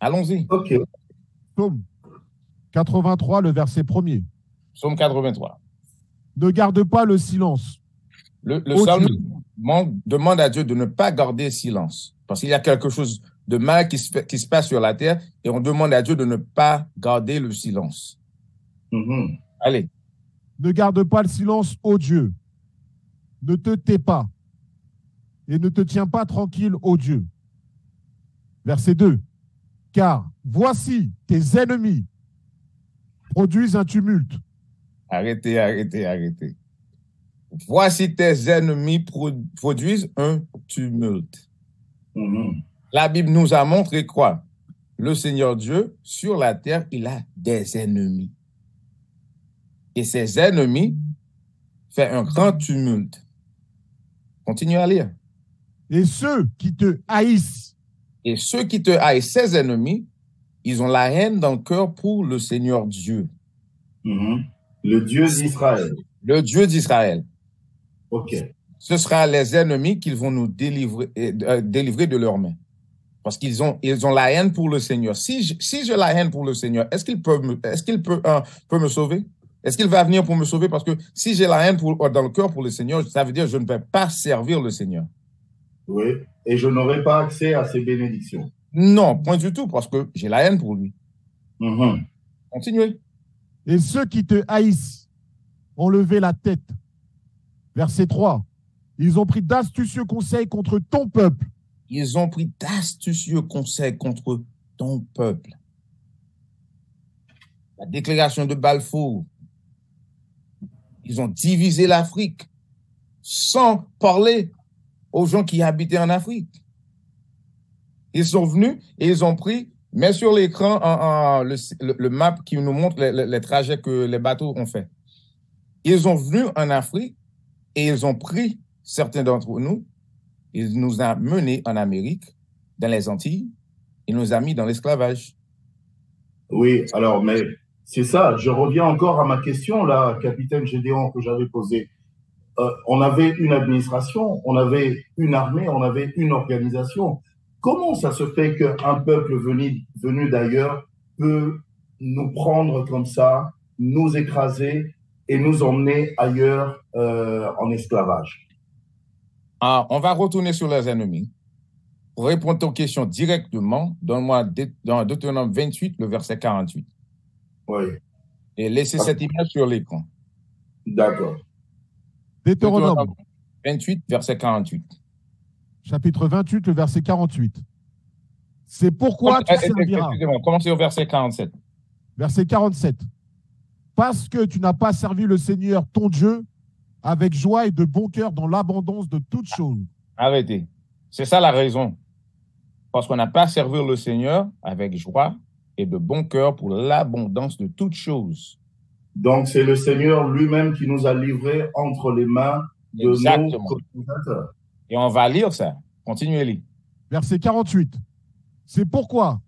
Allons-y. OK. Psaume 83, le verset 1er. Psaume 83. Ne garde pas le silence. Le Ô psaume Dieu. demande à Dieu de ne pas garder silence. Parce qu'il y a quelque chose de mal qui se passe sur la terre et on demande à Dieu de ne pas garder le silence. Mhm. Allez. Ne garde pas le silence, ô Dieu. Ne te tais pas et ne te tiens pas tranquille, ô Dieu. Verset 2. Car voici tes ennemis produisent un tumulte. Arrêtez. Voici tes ennemis produisent un tumulte. Mhm. La Bible nous a montré quoi? Le Seigneur Dieu, sur la terre, il a des ennemis. Et ces ennemis font un grand tumulte. Continue à lire. Et ceux qui te haïssent. Et ceux qui te haïssent, ces ennemis, ils ont la haine dans le cœur pour le Seigneur Dieu. Mhm. Le Dieu d'Israël. Le Dieu d'Israël. OK. Ce sera les ennemis qu'ils vont nous délivrer de leurs mains. Parce qu'ils ont la haine pour le Seigneur. Si j'ai la haine pour le Seigneur, est-ce qu'il peut me sauver? Est-ce qu'il va venir pour me sauver? Parce que si j'ai la haine dans le cœur pour le Seigneur, ça veut dire que je ne vais pas servir le Seigneur. Oui. Et je n'aurai pas accès à ses bénédictions. Non, point du tout, parce que j'ai la haine pour lui. Mhm. Continuez. Et ceux qui te haïssent ont levé la tête. Verset 3. Ils ont pris d'astucieux conseils contre ton peuple. Ils ont pris d'astucieux conseils contre ton peuple. La déclaration de Balfour. Ils ont divisé l'Afrique sans parler aux gens qui habitaient en Afrique. Ils sont venus et ils ont pris, mets sur l'écran le map qui nous montre les trajets que les bateaux ont fait. Ils sont venus en Afrique et ils ont pris certains d'entre nous, ils nous ont menés en Amérique, dans les Antilles, ils nous ont mis dans l'esclavage. Oui, alors, mais c'est ça. Je reviens encore à ma question, là, capitaine Gédéon, que j'avais posée. On avait une administration, on avait une armée, on avait une organisation. Comment ça se fait qu'un peuple venu d'ailleurs peut nous prendre comme ça, nous écraser et nous emmener ailleurs en esclavage? On va retourner sur les ennemis. Pour répondre à ton question directement, donne-moi dans Deutéronome 28, le verset 48. Oui. Et laissez cette image sur l'écran. D'accord. Deutéronome 28, verset 48. Chapitre 28, le verset 48. C'est pourquoi tu serviras. Excusez-moi, commencez au verset 47. Verset 47. Parce que tu n'as pas servi le Seigneur, ton Dieu, avec joie et de bon cœur dans l'abondance de toutes choses. Arrêtez. C'est ça la raison. Parce qu'on n'a pas servi le Seigneur avec joie et de bon cœur pour l'abondance de toutes choses. Donc, c'est le Seigneur lui-même qui nous a livrés entre les mains de Exactement. nos colonisateurs. Et on va lire ça. Continuez à lire. Verset 48. C'est pourquoi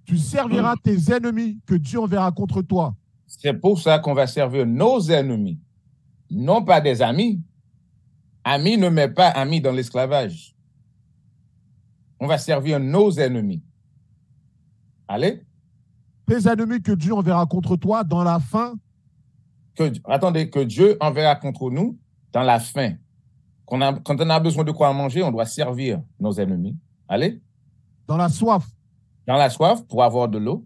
tu serviras tes ennemis que Dieu enverra contre toi. C'est pour ça qu'on va servir nos ennemis, non pas des amis. Amis ne met pas amis dans l'esclavage. On va servir nos ennemis. Allez. Tes ennemis que Dieu enverra contre toi dans la faim. Que Dieu enverra contre nous dans la faim. Quand on a besoin de quoi manger, on doit servir nos ennemis. Allez. Dans la soif. Dans la soif, pour avoir de l'eau.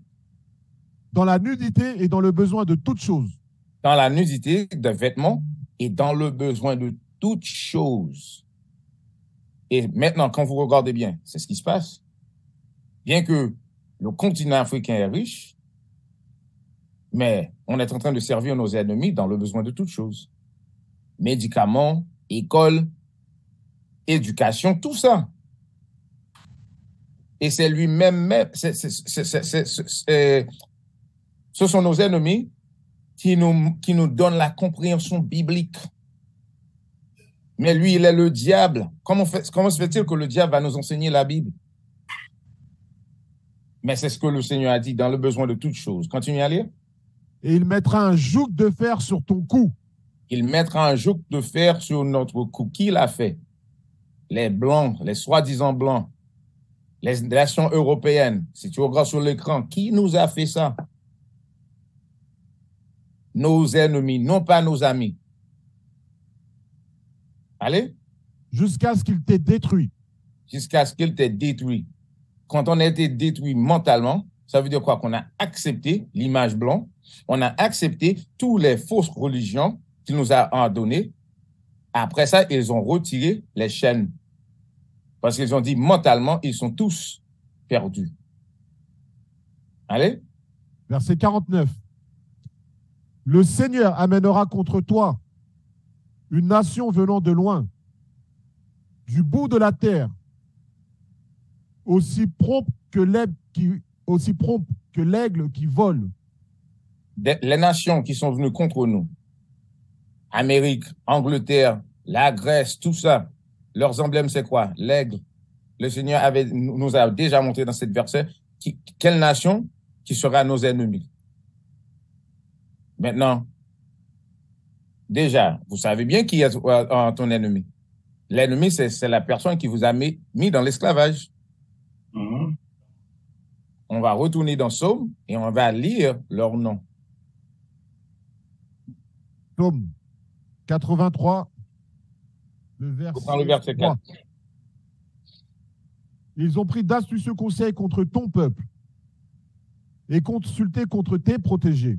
Dans la nudité et dans le besoin de toutes choses. Dans la nudité de vêtements et dans le besoin de toutes choses. Et maintenant, quand vous regardez bien, c'est ce qui se passe. Bien que le continent africain est riche, mais on est en train de servir nos ennemis dans le besoin de toutes choses. Médicaments, école, éducation, tout ça. Et c'est lui-même, ce sont nos ennemis qui nous donnent la compréhension biblique. Mais lui, il est le diable. Comment se fait-il que le diable va nous enseigner la Bible? Mais c'est ce que le Seigneur a dit, dans le besoin de toutes choses. Continuez à lire. Et il mettra un joug de fer sur ton cou. Il mettra un joug de fer sur notre cou. Qui l'a fait? Les Blancs, les soi-disant Blancs, les nations européennes. Si tu regardes sur l'écran, qui nous a fait ça? Nos ennemis, non pas nos amis. Allez? Jusqu'à ce qu'il t'ait détruit. Jusqu'à ce qu'il t'ait détruit. Quand on a été détruit mentalement, ça veut dire quoi? Qu'on a accepté l'image blanche, on a accepté toutes les fausses religions qu'il nous a données. Après ça, ils ont retiré les chaînes. Parce qu'ils ont dit mentalement, ils sont tous perdus. Allez? Verset 49. Le Seigneur amènera contre toi une nation venant de loin, du bout de la terre, aussi prompt que l'aigle qui vole. Les nations qui sont venues contre nous, Amérique, Angleterre, la Grèce, tout ça, leurs emblèmes, c'est quoi? L'aigle. Le Seigneur nous a déjà montré dans cette verset quelle nation qui sera nos ennemis. Maintenant, déjà, vous savez bien qui est ton ennemi. L'ennemi, c'est la personne qui vous a mis dans l'esclavage. Mhm. On va retourner dans Psaume et on va lire leur nom. Psaume 83, le verset 3. Ils ont pris d'astucieux conseils contre ton peuple et consulté contre tes protégés.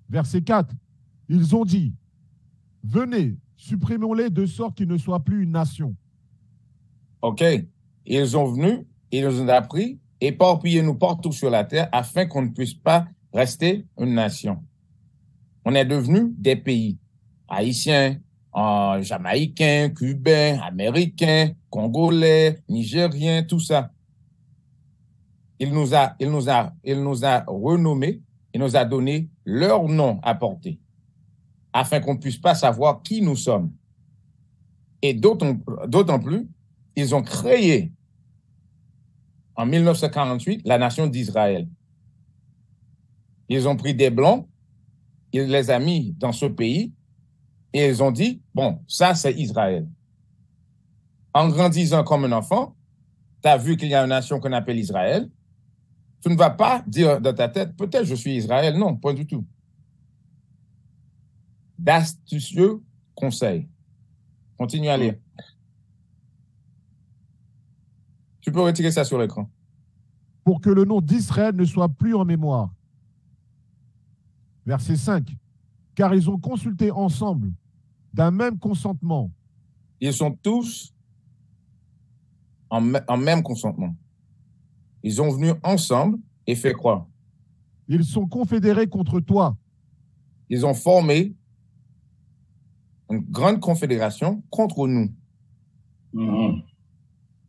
Verset 4. Ils ont dit, venez, supprimons-les de sorte qu'ils ne soient plus une nation. OK. Ils ont venu, ils nous ont appris, éparpillez-nous partout sur la terre afin qu'on ne puisse pas rester une nation. On est devenus des pays haïtiens, jamaïcains, cubains, américains, congolais, nigériens, tout ça. Il nous a renommés, il nous a donné leur nom à porter afin qu'on ne puisse pas savoir qui nous sommes. Et d'autant plus, ils ont créé en 1948 la nation d'Israël. Ils ont pris des Blancs, ils les ont mis dans ce pays et ils ont dit, bon, ça c'est Israël. En grandissant comme un enfant, tu as vu qu'il y a une nation qu'on appelle Israël. Tu ne vas pas dire dans ta tête, peut-être je suis Israël. Non, point du tout. D'astucieux conseils. Continue à lire. Tu peux retirer ça sur l'écran. Pour que le nom d'Israël ne soit plus en mémoire. Verset 5. Car ils ont consulté ensemble d'un même consentement. Ils sont tous en même consentement. Ils ont venu ensemble et fait quoi? Ils sont confédérés contre toi. Ils ont formé une grande confédération contre nous. Mhm.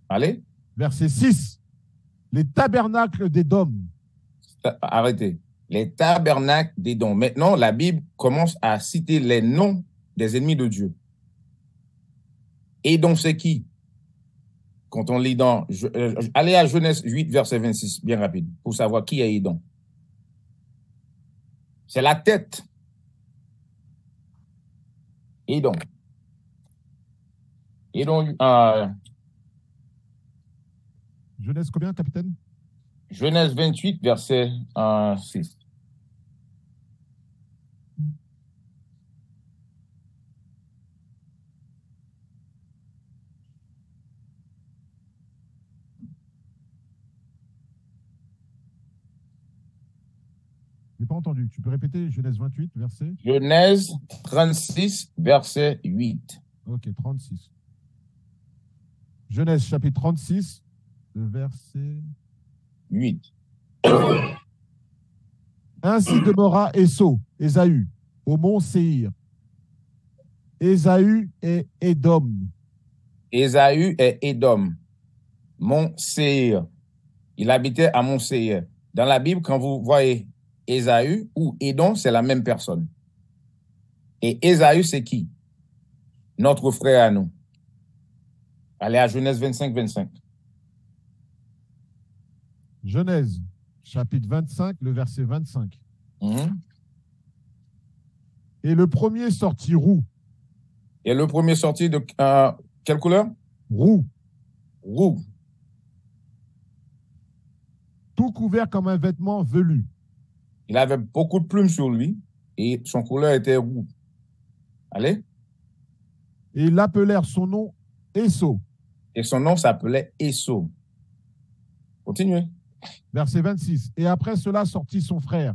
Allez? Verset 6. Les tabernacles d'Édom. Arrêtez. Les tabernacles d'Édom. Maintenant, la Bible commence à citer les noms des ennemis de Dieu. Édom, c'est qui? Quand on lit dans... allez à Genèse 8, verset 26, bien rapide, pour savoir qui est Édom. C'est la tête. Édom. Édom, Genèse combien, capitaine? Genèse 28, verset 6. Je n'ai pas entendu. Tu peux répéter Genèse 28, verset? Genèse 36, verset 8. Ok, 36. Genèse chapitre 36, le verset 8. Ainsi demeura Ésaü, au mont Séhir. Ésaü est Édom. Ésaü est Édom, Mont Séhir. Il habitait à Mont Séhir. Dans la Bible, quand vous voyez Ésaü ou Édom, c'est la même personne. Et Ésaü, c'est qui? Notre frère à nous. Allez à Genèse 25, 25. Genèse, chapitre 25, le verset 25. Et le premier sortit roux. Et le premier sorti de quelle couleur? Roux. Roux. Tout couvert comme un vêtement velu. Il avait beaucoup de plumes sur lui et son couleur était roux. Allez. Et ils l'appelèrent son nom Ésaü. Et son nom s'appelait Ésaü. Continuez. Verset 26. Et après cela sortit son frère.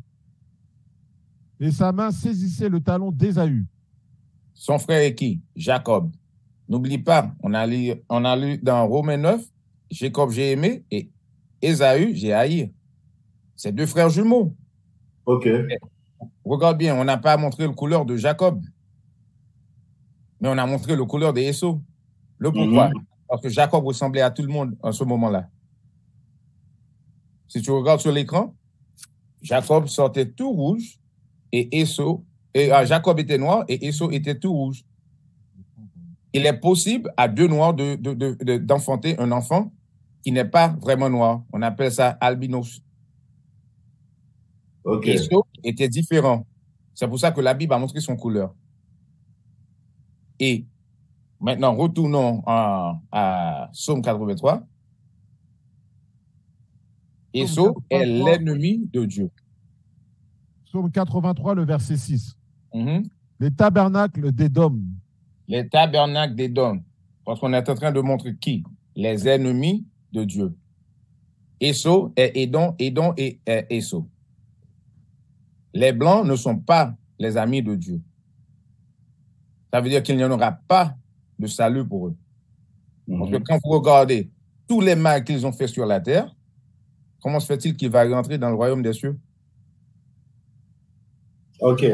Et sa main saisissait le talon d'Ésaü. Son frère est qui? Jacob. N'oublie pas, on a lu dans Romains 9, Jacob j'ai aimé et Ésaü j'ai haï. C'est deux frères jumeaux. Ok. Regarde bien, on n'a pas montré la couleur de Jacob, mais on a montré la couleur d'Ésaü. Le pourquoi? Parce que Jacob ressemblait à tout le monde en ce moment-là. Si tu regardes sur l'écran, Jacob sortait tout rouge et Jacob était noir et Ésaü était tout rouge. Il est possible à deux noirs d'enfanter un enfant qui n'est pas vraiment noir. On appelle ça albinos. Ok. Ésaü était différent. C'est pour ça que la Bible a montré son couleur. Et maintenant, retournons à Psaume 83. Ésaü est l'ennemi de Dieu. Psaume 83, le verset 6. Mm-hmm. Les tabernacles d'Édom. Les tabernacles d'Édom. Parce qu'on est en train de montrer qui? Les ennemis de Dieu. Ésaü est Édom est Ésaü. Les Blancs ne sont pas les amis de Dieu. Ça veut dire qu'il n'y en aura pas de salut pour eux. Parce que quand vous regardez tous les mal qu'ils ont fait sur la terre, comment se fait-il qu'il va rentrer dans le royaume des cieux? Ok.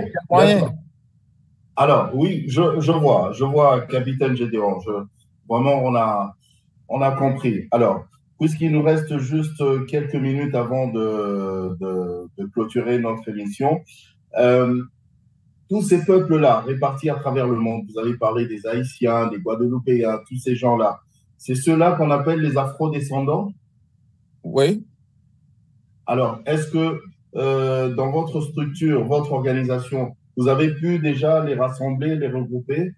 Alors, oui, je vois, Capitaine Gédéon. Vraiment, on a compris. Alors, puisqu'il nous reste juste quelques minutes avant de clôturer notre émission, tous ces peuples-là répartis à travers le monde, vous avez parlé des Haïtiens, des Guadeloupéens, tous ces gens-là, c'est ceux-là qu'on appelle les Afro-descendants? Oui. Alors, est-ce que dans votre structure, votre organisation, vous avez pu déjà les rassembler, les regrouper?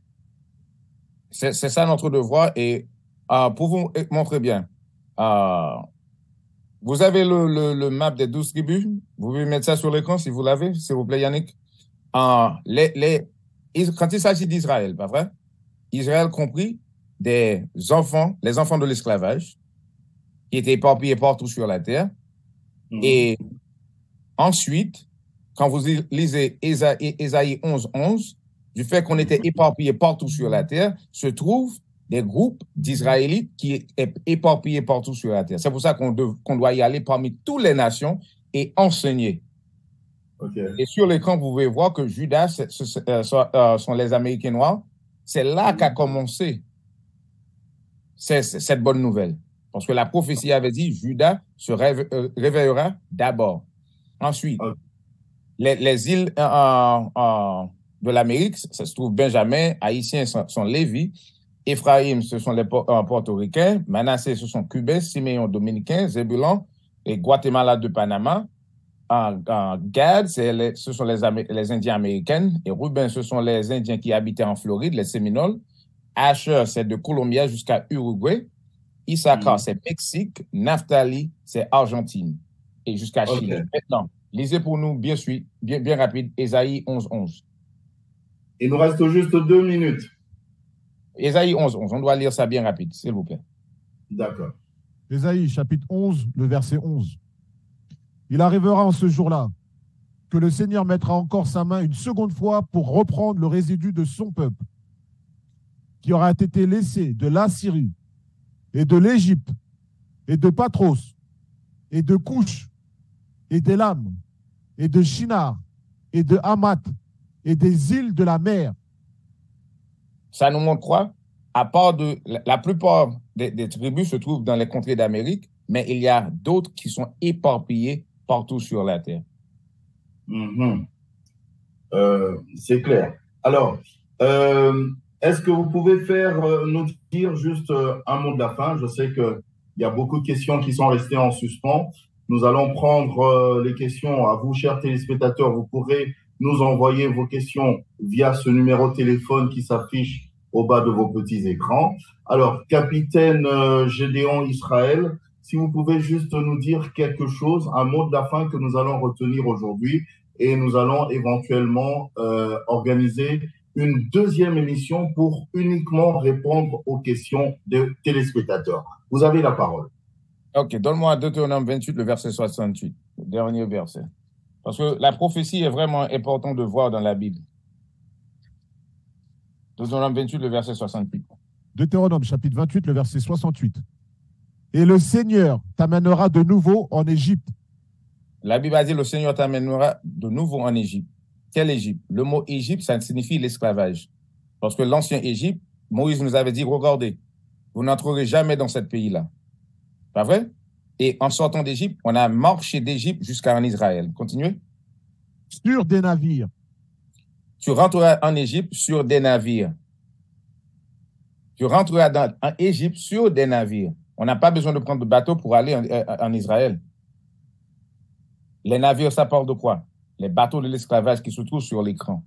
C'est ça notre devoir. Et pour vous montrer bien, vous avez le map des 12 tribus. Vous pouvez mettre ça sur l'écran si vous l'avez, s'il vous plaît, Yannick. Quand il s'agit d'Israël, pas vrai? Israël compris des enfants, les enfants de l'esclavage, qui étaient éparpillés partout sur la terre. Et ensuite, quand vous lisez Ésaïe 11, du fait qu'on était éparpillés partout sur la terre, se trouvent des groupes d'Israélites qui est éparpillés partout sur la terre. C'est pour ça qu'on doit y aller parmi toutes les nations et enseigner. Okay. Et sur l'écran, vous pouvez voir que Judas sont les Américains noirs. C'est là qu'a commencé cette bonne nouvelle. Parce que la prophétie avait dit Judas se réveillera d'abord. Ensuite, les îles de l'Amérique, ça se trouve Benjamin, Haïtiens sont Lévi, Éphraïm, ce sont les Portoricains, Manassé, ce sont Cubains, Siméon, Dominicains, Zébulon et Guatemala de Panama. Gad, ce sont les Indiens américains, et Ruben, ce sont les Indiens qui habitaient en Floride, les Séminoles. Asher, c'est de Colombie jusqu'à Uruguay. Issachar, c'est Mexique. Naphtali, c'est Argentine. Et jusqu'à Chili. Maintenant, lisez pour nous, bien rapide, Ésaïe 11. Il nous reste juste 2 minutes. Ésaïe 11. On doit lire ça bien rapide, s'il vous plaît. D'accord. Ésaïe, chapitre 11, le verset 11. Il arrivera en ce jour-là que le Seigneur mettra encore sa main une seconde fois pour reprendre le résidu de son peuple, qui aura été laissé de l'Assyrie et de l'Égypte et de Patros et de Couche et d'Élam et de Shinar et de Hamath et des îles de la mer. Ça nous montre quoi? À part de la plupart des tribus se trouvent dans les contrées d'Amérique, mais il y a d'autres qui sont éparpillées partout sur la terre. C'est clair. Alors, est-ce que vous pouvez nous dire juste un mot de la fin? Je sais qu'il y a beaucoup de questions qui sont restées en suspens. Nous allons prendre les questions à vous, chers téléspectateurs. Vous pourrez nous envoyer vos questions via ce numéro de téléphone qui s'affiche au bas de vos petits écrans. Alors, Capitaine Gédéon Israël, si vous pouvez juste nous dire quelque chose, un mot de la fin que nous allons retenir aujourd'hui, et nous allons éventuellement organiser une deuxième émission pour uniquement répondre aux questions des téléspectateurs. Vous avez la parole. Ok, donne-moi Deutéronome 28, le verset 68, le dernier verset. Parce que la prophétie est vraiment importante de voir dans la Bible. Deutéronome 28, le verset 68. Deutéronome chapitre 28, le verset 68. Et le Seigneur t'amènera de nouveau en Égypte. La Bible a dit, le Seigneur t'amènera de nouveau en Égypte. Quelle Égypte? Le mot Égypte, ça signifie l'esclavage. Parce que l'ancien Égypte, Moïse nous avait dit, regardez, vous n'entrerez jamais dans ce pays-là. Pas vrai? Et en sortant d'Égypte, on a marché d'Égypte jusqu'en Israël. Continuez. Sur des navires. Tu rentreras en Égypte sur des navires. Tu rentreras en Égypte sur des navires. On n'a pas besoin de prendre de bateau pour aller en Israël. Les navires, ça parle de quoi? Les bateaux de l'esclavage qui se trouvent sur l'écran.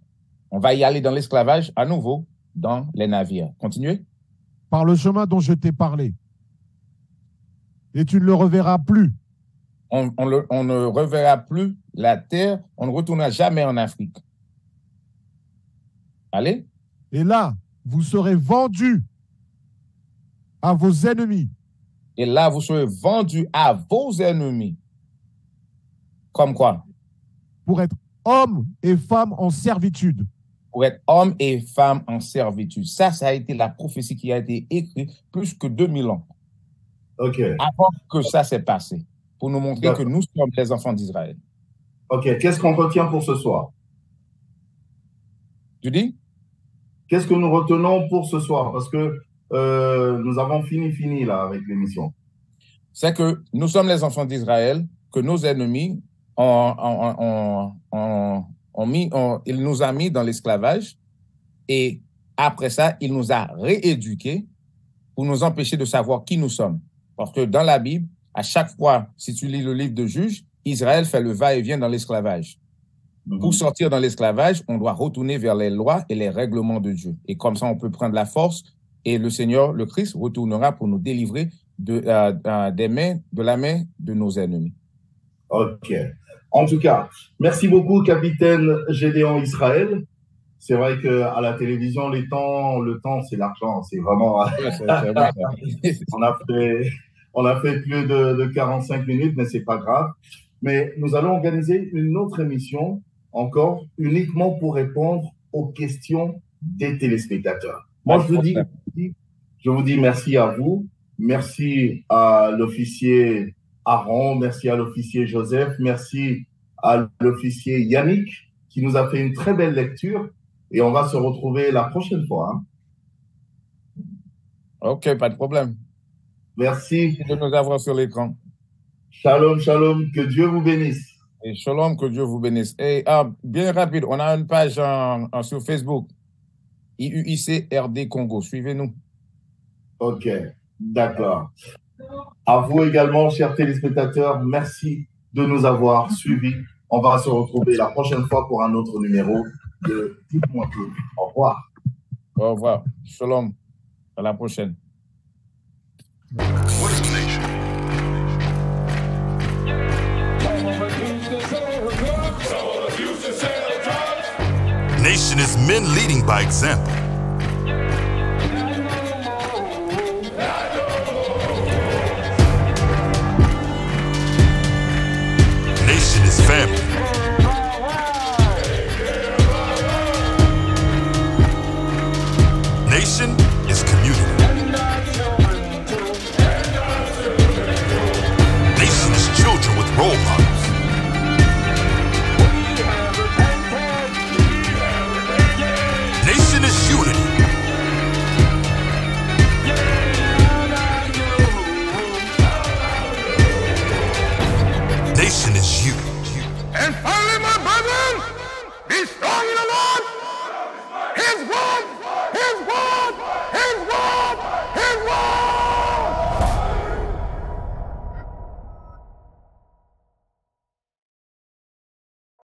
On va y aller dans l'esclavage à nouveau dans les navires. Continuez. Par le chemin dont je t'ai parlé. Et tu ne le reverras plus. On ne reverra plus la terre. On ne retournera jamais en Afrique. Allez. Et là, vous serez vendus à vos ennemis. Et là, vous serez vendus à vos ennemis. Comme quoi? Pour être hommes et femmes en servitude. Pour être hommes et femmes en servitude. Ça a été la prophétie qui a été écrite plus que 2000 ans. OK. Avant que ça s'est passé. Pour nous montrer que nous sommes les enfants d'Israël. OK. Qu'est-ce qu'on retient pour ce soir? Tu dis? Qu'est-ce que nous retenons pour ce soir? Parce que nous avons fini là avec l'émission. C'est que nous sommes les enfants d'Israël, que nos ennemis il nous a mis dans l'esclavage et après ça, il nous a rééduqués pour nous empêcher de savoir qui nous sommes. Parce que dans la Bible, à chaque fois, si tu lis le livre de Juges, Israël fait le va-et-vient dans l'esclavage. Pour sortir dans l'esclavage, on doit retourner vers les lois et les règlements de Dieu. Et comme ça, on peut prendre la force et le Seigneur, le Christ, retournera pour nous délivrer de la main de nos ennemis. OK. En tout cas, merci beaucoup, capitaine Gédéon Israël. C'est vrai qu'à la télévision, le temps, c'est l'argent. C'est vraiment... on a fait plus de 45 minutes, mais c'est pas grave. Mais nous allons organiser une autre émission, encore, uniquement pour répondre aux questions des téléspectateurs. Moi, je vous dis merci à vous. Merci à l'officier Aaron, merci à l'officier Joseph, merci à l'officier Yannick qui nous a fait une très belle lecture et on va se retrouver la prochaine fois. Hein. Ok, pas de problème. Merci de nous avoir sur l'écran. Shalom, shalom, que Dieu vous bénisse. Et shalom, que Dieu vous bénisse. Et bien rapide, on a une page sur Facebook, IUIC RD Congo. Suivez-nous. Ok, d'accord. À vous également, chers téléspectateurs, merci de nous avoir suivis. On va se retrouver la prochaine fois pour un autre numéro de Dites-moi tout. Au revoir. Au revoir. Shalom. À la prochaine. What is nation? Nation is men leading by example. Nation is family. Nation is community.